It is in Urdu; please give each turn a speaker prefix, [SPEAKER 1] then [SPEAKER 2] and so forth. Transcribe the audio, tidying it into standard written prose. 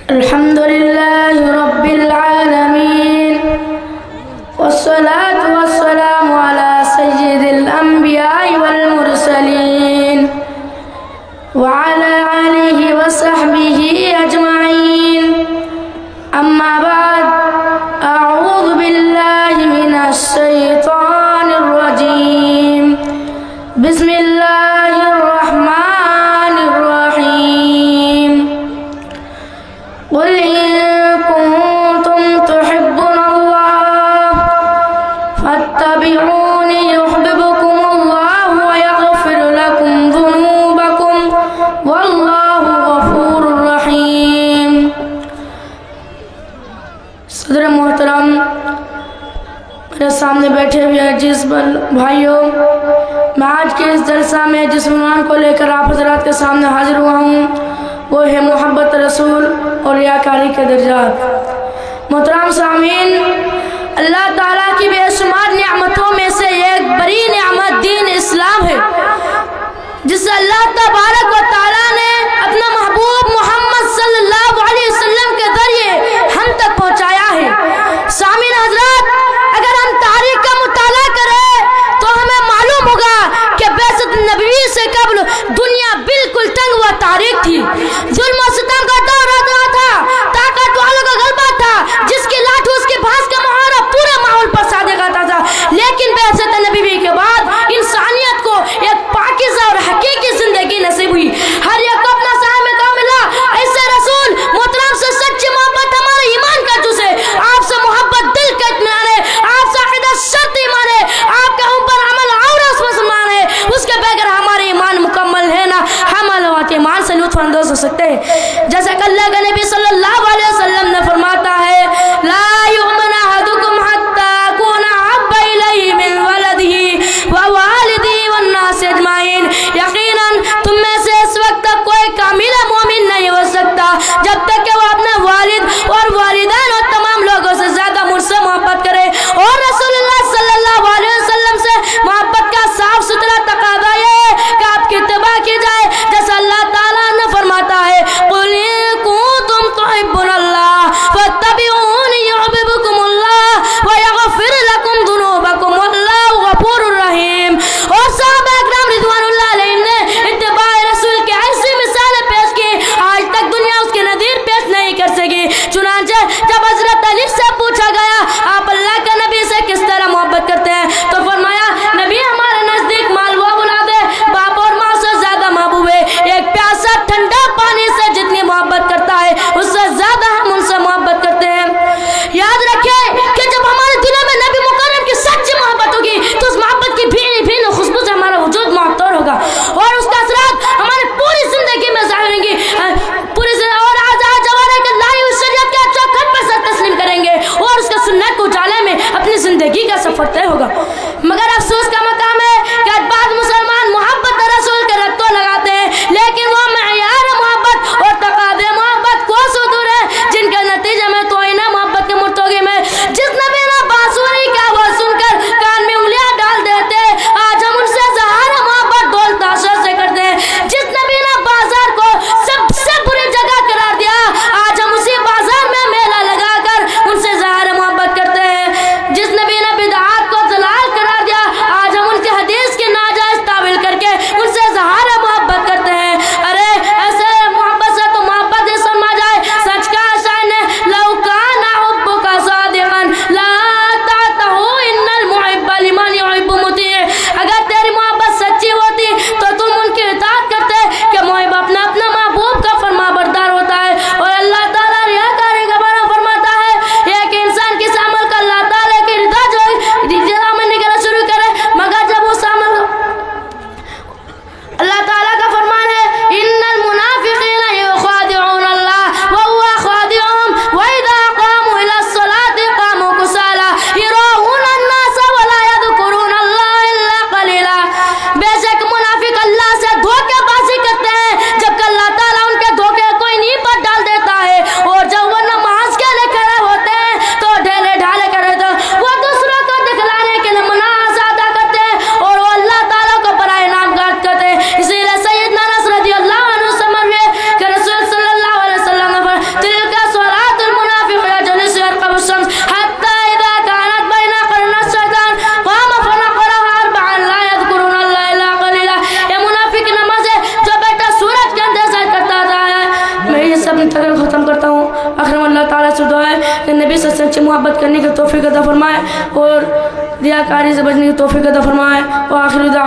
[SPEAKER 1] الحمد لله رب العالمين والصلاة والسلام على سيد الأنبياء والمرسلين وعلى آله وصحبه أجمعين. أما بعد، أعوذ بالله من الشيطان الرجيم. بسم الله الرحمن الرحيم. قل إن كنتم تحبون الله فاتبعوني يحببكم الله ويغفر لكم ذنوبكم والله غفور رحيم. صدر محترم، میرے سامنے بیٹھے ہوئے عزیز بھائیوں، میں آج کے اس جلسہ میں جس عنوان کو لے کر آپ حضرات کے سامنے حاضر ہوا ہوں وہ ہے محبت رسول اور ریاکاری کے درجات. محترم سامعین، اللہ تعالیٰ کی بے شمار نعمتوں میں سے ایک بڑی نعمت دین اسلام ہے، جس سے اللہ تبارک و تعالیٰ نے اپنا محبوب محمد صلی اللہ علیہ وسلم کے ذریعے ہم تک پہنچایا ہے. سامعین حضرات، اگر ہم تاریخ کا مطالعہ کریں تو ہمیں معلوم ہوگا کہ بعثت نبوی سے قبل دنیا بالکل تنگ و تاریخ تھی. ظلم و ستم کا دور رہا تھا، طاقت والوں کا غلبہ تھا، جس کی لاٹھ اس کے بھاس کا مہارا پورے ماحول پر صادق آتا تھا. لیکن بعثت نبوی کے بعد انسانیت کو ایک پاکیزہ اور حقیقی زندگی نصیب ہوئی. ہر ایک کو اپنا صاحب کا ملا. ایسے رسول محترم سے سچی محبت ہمارے ایمان کا جز ہے. آپ سے محبت دل کا اطمینان ہے، آپ سے عقیدت شرط ایمان ہے، آپ کے اوپر عمل اور اس مسلمان ہے. اس کے بغیر ہمارے ایمان مکمل ہے نہ ہم علوات ایمان سے لطف اندوز ہو سکتے ہیں. جیسا کہ اللہ کے نبی صلی اللہ علیہ وسلم نے فرماتا ہے، لا یؤمن احدکم حتی اکون احب الیہ من ولدہ ووالدہ والناس اجمعین. یقیناً تم میں سے اس وقت تک کوئی کامل مومن نہیں ہو سکتا جب تک کہ وہ اپنے والد اور والدین اور تمام لوگوں سے زیادہ مجھ سے محبت کرے. اور رسول اللہ صلی اللہ علیہ وسلم سے محبت کا صاف ستھرا تقاضا یہ ہے کہ آپ کی اتباع کی جائے. جیسا اللہ تعالیٰ نے فرماتا ہے، قُلْ إِن كُنتُمْ تُحِبُّونَ اللَّهَ فَاتَّبِعُونِي يُحْبِبْكُمُ اللَّهُ وَيَغْفِرْ لَكُمْ ذُنُوبَكُمْ وَاللَّهُ غَفُورٌ رَحِيمٌ. اور صحابہ اکرام رضوان اللہ علیہم نے اتباع رسول کی ایسی مثالیں پیش کی، آج تک دنیا اس کے نظیر پیش نبی سے سچی محبت کرنے کی توفیق عطا فرمائے اور ریاکاری سے بچنے کی توفیق عطا فرمائے. وآخر دعوانا